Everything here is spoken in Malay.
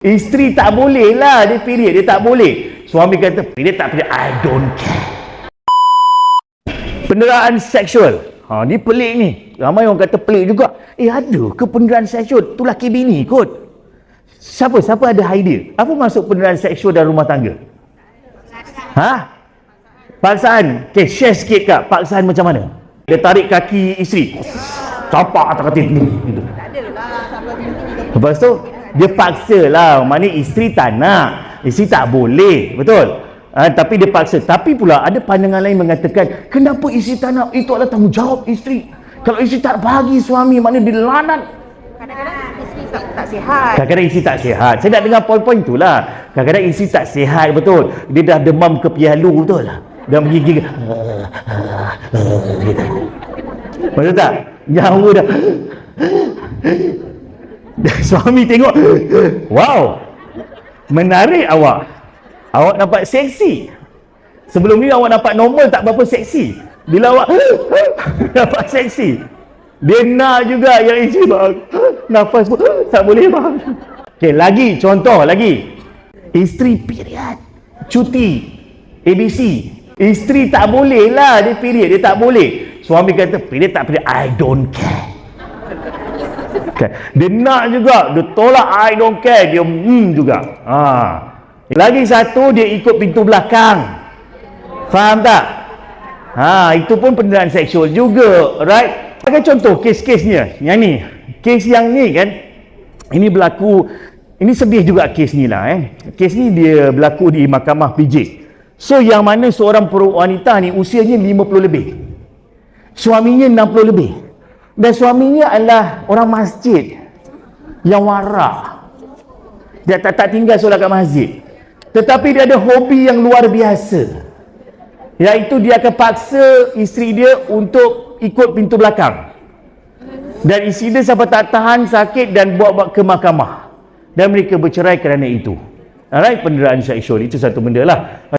Isteri tak boleh lah dia period, dia tak boleh. Suami kata period tak period, I don't care. Penderaan seksual, ni pelik ni. Ramai orang kata pelik juga. Ada ke penderaan seksual? Tu laki bini kot. Siapa ada idea? Apa maksud penderaan seksual dalam rumah tangga? Paksaan. Okay, share sikit kak, paksaan macam mana? Dia tarik kaki isteri, campak atas kaki gitu. Lepas tu dia paksa lah, maknanya isteri tak nak, isteri tak boleh, betul? Tapi dia paksa. Tapi pula ada pandangan lain mengatakan, kenapa isteri tak nak? Itu adalah tanggungjawab isteri. Kalau isteri tak bagi suami, maknanya dia lanat. Kadang-kadang isteri tak sihat. Kadang-kadang isteri tak sihat. Saya nak dengar poin-poin itulah. Kadang-kadang isteri tak sihat, betul. Dia dah demam ke pialu, betul. Dah menggigil. Gitu. Betul tak? Nyawa dah. Suami tengok, wow, menarik awak nampak seksi. Sebelum ni awak nampak normal, tak berapa seksi. Bila awak nampak seksi, dia nak juga yang isi bang, nafas pun tak boleh bang. Okay, lagi contoh lagi, isteri period, cuti, ABC. Isteri tak boleh lah dia period, dia tak boleh. Suami kata period tak period, I don't care. Dia nak juga, dia tolak I don't care, dia juga. Lagi satu, dia ikut pintu belakang. Faham tak? Itu pun penderaan seksual juga, right? Bagi contoh kes-kesnya, yang ni, kes yang ni kan, ini berlaku, ini sedih juga kes ni lah. Kes ni dia berlaku di mahkamah PJ. So yang mana seorang wanita ni usianya 50 lebih, suaminya 60 lebih. Dan suaminya adalah orang masjid yang warak. Dia tak tinggal solat kat masjid. Tetapi dia ada hobi yang luar biasa, iaitu dia akan paksa isteri dia untuk ikut pintu belakang. Dan isteri dia sampai tak tahan, sakit dan bawa ke mahkamah. Dan mereka bercerai kerana itu. Alright, penderaan seksual itu satu benda lah.